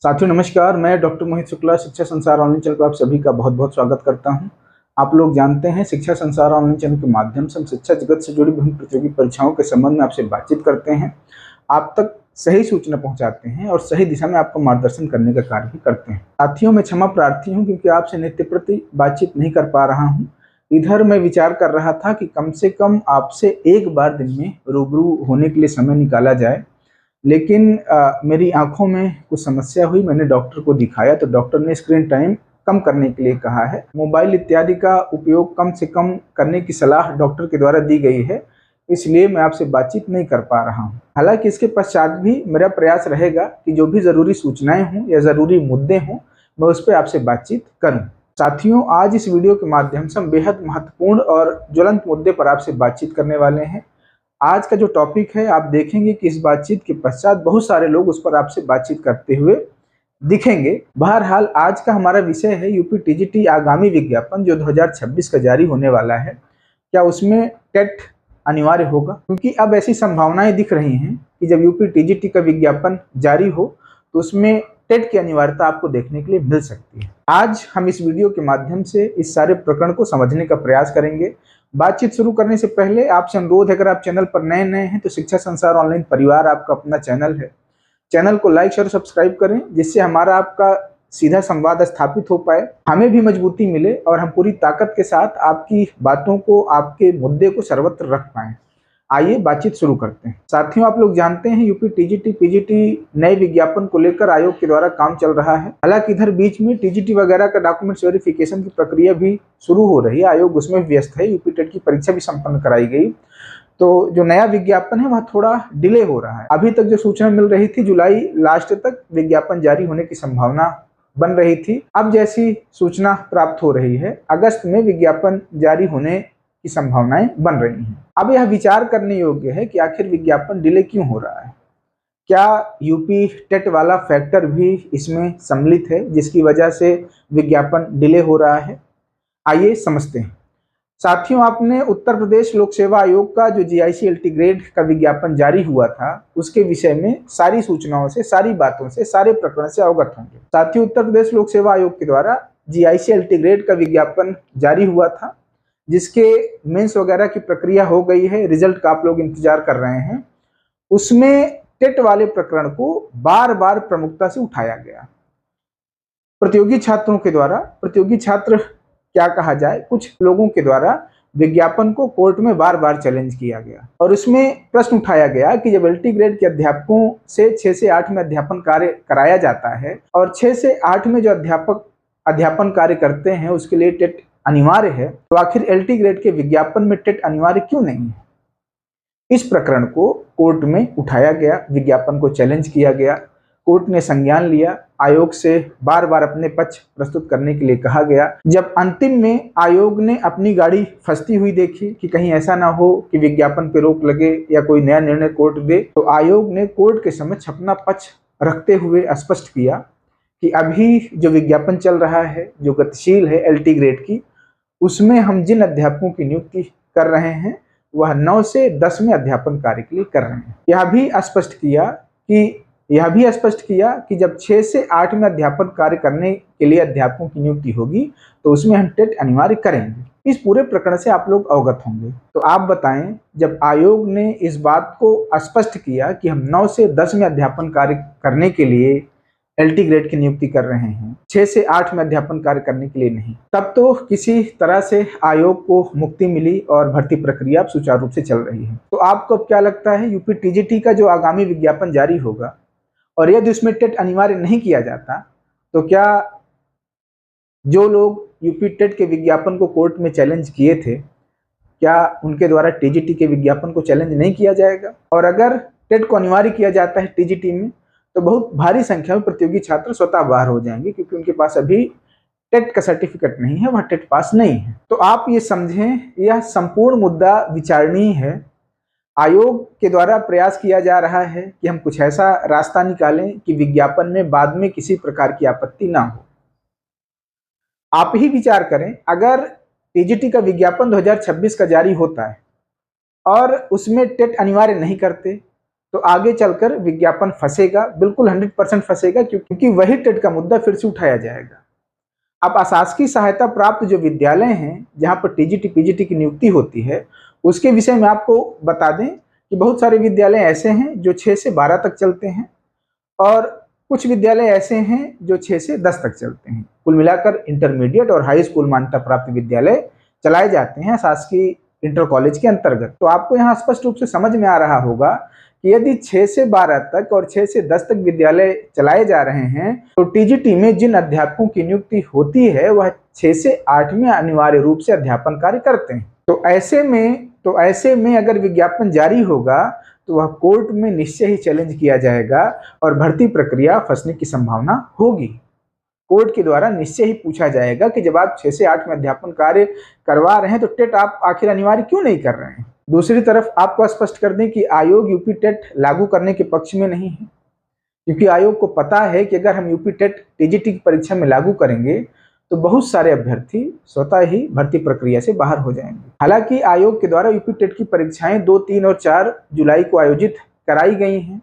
साथियों नमस्कार, मैं डॉक्टर मोहित शुक्ला शिक्षा संसार ऑनलाइन चैनल पर आप सभी का बहुत बहुत स्वागत करता हूं। आप लोग जानते हैं शिक्षा संसार ऑनलाइन चैनल के माध्यम से हम शिक्षा जगत से जुड़ी विभिन्न प्रतियोगी परीक्षाओं के संबंध में आपसे बातचीत करते हैं, आप तक सही सूचना पहुंचाते हैं और सही दिशा में आपको मार्गदर्शन करने का कार्य भी करते हैं। साथियों मैं क्षमा प्रार्थी हूँ क्योंकि आपसे नित्य प्रति बातचीत नहीं कर पा रहा हूँ। इधर मैं विचार कर रहा था कि कम से कम आपसे एक बार दिन में रूबरू होने के लिए समय निकाला जाए, लेकिन मेरी आंखों में कुछ समस्या हुई। मैंने डॉक्टर को दिखाया तो डॉक्टर ने स्क्रीन टाइम कम करने के लिए कहा है, मोबाइल इत्यादि का उपयोग कम से कम करने की सलाह डॉक्टर के द्वारा दी गई है, इसलिए मैं आपसे बातचीत नहीं कर पा रहा हूं। हालांकि इसके पश्चात भी मेरा प्रयास रहेगा कि जो भी ज़रूरी सूचनाएं हों या ज़रूरी मुद्दे हों मैं उस पर आपसे बातचीत करूं। साथियों आज इस वीडियो के माध्यम से हम बेहद महत्वपूर्ण और ज्वलंत मुद्दे पर आपसे बातचीत करने वाले हैं। आज का जो टॉपिक है आप देखेंगे कि इस बातचीत के पश्चात बहुत सारे लोग उस पर आपसे बातचीत करते हुए दिखेंगे। बहरहाल आज का हमारा विषय है यूपी टीजीटी आगामी विज्ञापन जो 2026 का जारी होने वाला है, क्या उसमें टेट अनिवार्य होगा? क्योंकि अब ऐसी संभावनाएं दिख रही हैं कि जब यूपी टीजीटी का विज्ञापन जारी हो तो उसमें टेट की अनिवार्यता आपको देखने के लिए मिल सकती है। आज हम इस वीडियो के माध्यम से इस सारे प्रकरण को समझने का प्रयास करेंगे। बातचीत शुरू करने से पहले आपसे अनुरोध है, अगर आप चैनल पर नए हैं तो शिक्षा संसार ऑनलाइन परिवार आपका अपना चैनल है, चैनल को लाइक शेयर सब्सक्राइब करें जिससे हमारा आपका सीधा संवाद स्थापित हो पाए, हमें भी मजबूती मिले और हम पूरी ताकत के साथ आपकी बातों को, आपके मुद्दे को सर्वत्र रख पाएं। आइए बातचीत शुरू करते हैं। साथियों आप लोग जानते हैं यूपी टीजीटी पीजीटी नए विज्ञापन को लेकर आयोग के द्वारा काम चल रहा है। हालांकि इधर बीच में टीजीटी वगैरह का डॉक्यूमेंट्स वेरिफिकेशन की प्रक्रिया भी शुरू हो रही है, आयोग उसमें व्यस्त है। यूपी टेट की परीक्षा भी संपन्न कराई गई, तो जो नया विज्ञापन है वह थोड़ा डिले हो रहा है। अभी तक जो सूचना मिल रही थी जुलाई लास्ट तक विज्ञापन जारी होने की संभावना बन रही थी। अब जैसी सूचना प्राप्त हो रही है अगस्त में विज्ञापन जारी होने की संभावनाएं बन रही हैं। अब यह विचार करने योग्य है कि आखिर विज्ञापन डिले क्यों हो रहा है। क्या यूपी टेट वाला फैक्टर भी इसमें सम्मिलित है जिसकी वजह से विज्ञापन डिले हो रहा है? आइए समझते हैं। साथियों आपने उत्तर प्रदेश लोक सेवा आयोग का जो जीआईसी एलटी ग्रेड का विज्ञापन जारी हुआ था उसके विषय में सारी सूचनाओं से, सारी बातों से, सारे प्रकरण से अवगत होंगे। साथियों उत्तर प्रदेश लोक सेवा आयोग के द्वारा जीआईसी एलटी ग्रेड का विज्ञापन जारी हुआ था जिसके मेंस वगैरह की प्रक्रिया हो गई है, रिजल्ट का आप लोग इंतजार कर रहे हैं। उसमें टेट वाले प्रकरण को बार बार प्रमुखता से उठाया गया। प्रतियोगी छात्रों के द्वारा, प्रतियोगी छात्र क्या कहा जाए, कुछ लोगों के द्वारा विज्ञापन को कोर्ट में बार बार चैलेंज किया गया और उसमें प्रश्न उठाया गया कि जब एलटी ग्रेड के अध्यापकों से 6 से 8 में अध्यापन कार्य कराया जाता है और 6 से 8 में जो अध्यापक अध्यापन कार्य करते हैं उसके लिए टेट अनिवार्य है, तो आखिर एलटी ग्रेड के विज्ञापन में टेट अनिवार्य क्यों नहीं है? इस प्रकरण को कोर्ट में उठाया गया, विज्ञापन को चैलेंज किया गया, कोर्ट ने संज्ञान लिया, आयोग से बार बार अपने पक्ष प्रस्तुत करने के लिए कहा गया। जब अंतिम में आयोग ने अपनी गाड़ी फंसती हुई देखी कि कहीं ऐसा ना हो कि विज्ञापन पे रोक लगे या कोई नया निर्णय कोर्ट दे, तो आयोग ने कोर्ट के समक्ष अपना पक्ष रखते हुए स्पष्ट किया कि अभी जो विज्ञापन चल रहा है, जो गतिशील है एलटी ग्रेड की, उसमें हम जिन अध्यापकों की नियुक्ति कर रहे हैं वह 9 से 10 में अध्यापन कार्य के लिए कर रहे हैं। यह भी स्पष्ट किया कि जब 6 से 8 में अध्यापन कार्य करने के लिए अध्यापकों की नियुक्ति होगी तो उसमें हम टेट अनिवार्य करेंगे। इस पूरे प्रकरण से आप लोग अवगत होंगे। तो आप बताएं, जब आयोग ने इस बात को स्पष्ट किया कि हम 9 से 10 में अध्यापन कार्य करने के लिए एलटी ग्रेड की नियुक्ति कर रहे हैं, 6 से 8 में अध्यापन कार्य करने के लिए नहीं, तब तो किसी तरह से आयोग को मुक्ति मिली और भर्ती प्रक्रिया सुचारू रूप से चल रही है। तो आपको अब क्या लगता है, यूपी टीजीटी का जो आगामी विज्ञापन जारी होगा और यदि उसमें टेट अनिवार्य नहीं किया जाता तो क्या जो लोग यूपी टेट के विज्ञापन को कोर्ट में चैलेंज किए थे, क्या उनके द्वारा टीजीटी के विज्ञापन को चैलेंज नहीं किया जाएगा? और अगर टेट को अनिवार्य किया जाता है टीजीटी में तो बहुत भारी संख्या में प्रतियोगी छात्र स्वतः बाहर हो जाएंगे क्योंकि उनके पास अभी टेट का सर्टिफिकेट नहीं है, वह टेट पास नहीं है। तो आप ये समझें, यह संपूर्ण मुद्दा विचारणीय है। आयोग के द्वारा प्रयास किया जा रहा है कि हम कुछ ऐसा रास्ता निकालें कि विज्ञापन में बाद में किसी प्रकार की आपत्ति ना हो। आप ही विचार करें, अगर टीजीटी का विज्ञापन 2026 का जारी होता है और उसमें टेट अनिवार्य नहीं करते तो आगे चलकर विज्ञापन फंसेगा, बिल्कुल 100% फंसेगा, क्योंकि वही टेट का मुद्दा फिर से उठाया जाएगा। अब अशासकीय सहायता प्राप्त जो विद्यालय हैं जहां पर टीजीटी पीजीटी की नियुक्ति होती है, उसके विषय में आपको बता दें कि बहुत सारे विद्यालय ऐसे हैं जो 6 से 12 तक चलते हैं और कुछ विद्यालय ऐसे हैं जो 6 से 10 तक चलते हैं। कुल मिलाकर इंटरमीडिएट और हाई स्कूल मान्यता प्राप्त विद्यालय चलाए जाते हैं शासकीय इंटर कॉलेज के अंतर्गत। तो आपको यहाँ स्पष्ट रूप से समझ में आ रहा होगा कि यदि 6 से 12 तक और 6 से 10 तक विद्यालय चलाए जा रहे हैं तो टीजीटी में जिन अध्यापकों की नियुक्ति होती है वह 6 से 8 में अनिवार्य रूप से अध्यापन कार्य करते हैं। तो ऐसे में अगर विज्ञापन जारी होगा तो वह कोर्ट में निश्चय ही चैलेंज किया जाएगा और भर्ती प्रक्रिया फंसने की संभावना होगी। कोर्ट के द्वारा निश्चय ही पूछा जाएगा कि जब आप 6 से 8 में अध्यापन कार्य करवा रहे हैं तो टेट आप आखिर अनिवार्य क्यों नहीं कर रहे हैं। दूसरी तरफ आपको स्पष्ट कर दें कि आयोग यूपी टेट लागू करने के पक्ष में नहीं है, क्योंकि आयोग को पता है कि अगर हम यूपी टेट टीजीटी की परीक्षा में लागू करेंगे तो बहुत सारे अभ्यर्थी स्वतः ही भर्ती प्रक्रिया से बाहर हो जाएंगे। हालांकि आयोग के द्वारा यूपी टेट की परीक्षाएं 2, 3 और 4 जुलाई को आयोजित कराई गई हैं।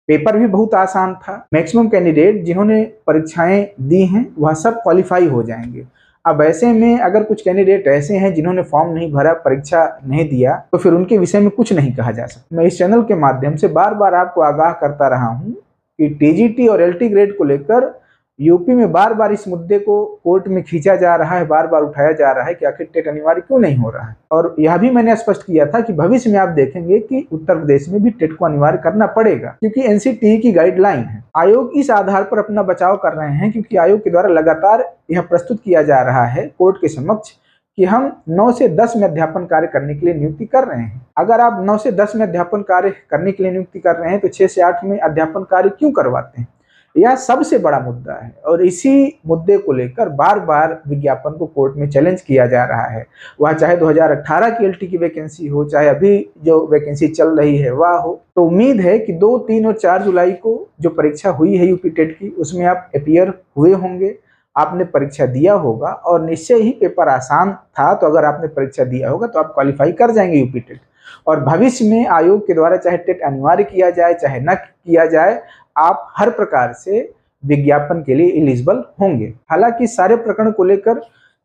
पेपर भी बहुत आसान था। मैक्सिमम कैंडिडेट जिन्होंने परीक्षाएं दी हैं वह सब क्वालिफाई हो जाएंगे। अब ऐसे में अगर कुछ कैंडिडेट ऐसे हैं जिन्होंने फॉर्म नहीं भरा, परीक्षा नहीं दिया, तो फिर उनके विषय में कुछ नहीं कहा जा सकता। मैं इस चैनल के माध्यम से बार बार आपको आगाह करता रहा हूं कि टीजीटी और एलटी ग्रेड को लेकर यूपी में बार बार इस मुद्दे को कोर्ट में खींचा जा रहा है, बार बार उठाया जा रहा है कि आखिर टेट अनिवार्य क्यों नहीं हो रहा है। और यह भी मैंने स्पष्ट किया था कि भविष्य में आप देखेंगे कि उत्तर प्रदेश में भी टेट को अनिवार्य करना पड़ेगा, क्योंकि एनसीटीई की गाइडलाइन है। आयोग इस आधार पर अपना बचाव कर रहे हैं क्योंकि आयोग के द्वारा लगातार यह प्रस्तुत किया जा रहा है कोर्ट के समक्ष कि हम 9 से 10 में अध्यापन कार्य करने के लिए नियुक्ति कर रहे हैं। अगर आप 9 से 10 में अध्यापन कार्य करने के लिए नियुक्ति कर रहे हैं तो 6 से 8 में अध्यापन कार्य क्यों करवाते हैं। यह सबसे बड़ा मुद्दा है और इसी मुद्दे को लेकर बार बार विज्ञापन को कोर्ट में चैलेंज किया जा रहा है। वह चाहे 2018 की एलटी की वैकेंसी हो, चाहे अभी जो वैकेंसी चल रही है वह हो। तो उम्मीद है कि 2, 3 और 4 जुलाई को जो परीक्षा हुई है यूपी टेट की, उसमें आप अपीयर हुए होंगे, आपने परीक्षा दिया होगा और निश्चय ही पेपर आसान था। तो अगर आपने परीक्षा दिया होगा तो आप क्वालिफाई कर जाएंगे यूपी टेट। और भविष्य में आयोग के द्वारा चाहे टेट अनिवार्य किया जाए चाहे न किया जाए, आप हर प्रकार से विज्ञापन के लिए एलिजिबल होंगे। हालांकि सारे प्रकरण को लेकर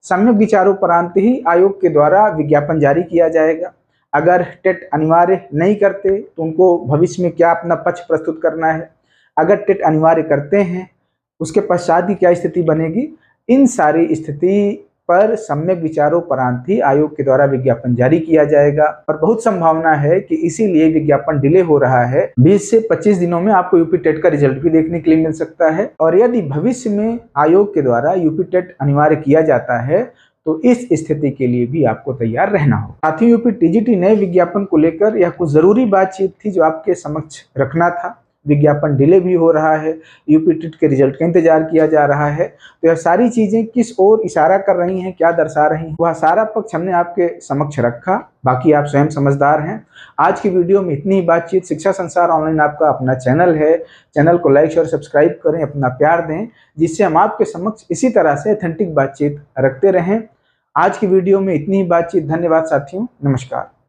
सम्यक विचारोपरांत ही आयोग के द्वारा विज्ञापन जारी किया जाएगा। अगर टेट अनिवार्य नहीं करते तो उनको भविष्य में क्या अपना पक्ष प्रस्तुत करना है, अगर टेट अनिवार्य करते हैं उसके पश्चात की क्या स्थिति बनेगी, इन सारी स्थिति पर सम्यक विचारोपरांत ही आयोग के द्वारा विज्ञापन जारी किया जाएगा। और बहुत संभावना है कि इसीलिए विज्ञापन डिले हो रहा है। 20 से 25 दिनों में आपको यूपी टेट का रिजल्ट भी देखने के लिए मिल सकता है। और यदि भविष्य में आयोग के द्वारा यूपी टेट अनिवार्य किया जाता है तो इस स्थिति के लिए भी आपको तैयार रहना हो। साथ ही यूपी टीजीटी नए विज्ञापन को लेकर यह कुछ जरूरी बातचीत थी जो आपके समक्ष रखना था। विज्ञापन डिले भी हो रहा है, यूपी टेट के रिजल्ट का इंतजार किया जा रहा है। तो यह सारी चीजें किस ओर इशारा कर रही हैं, क्या दर्शा रही हैं, वह सारा पक्ष हमने आपके समक्ष रखा। बाकी आप स्वयं समझदार हैं। आज की वीडियो में इतनी ही बातचीत। शिक्षा संसार ऑनलाइन आपका अपना चैनल है। चैनल को लाइक और सब्सक्राइब करें, अपना प्यार दें, जिससे हम आपके समक्ष इसी तरह से ऑथेंटिक बातचीत रखते रहें। आज की वीडियो में इतनी ही बातचीत। धन्यवाद साथियों, नमस्कार।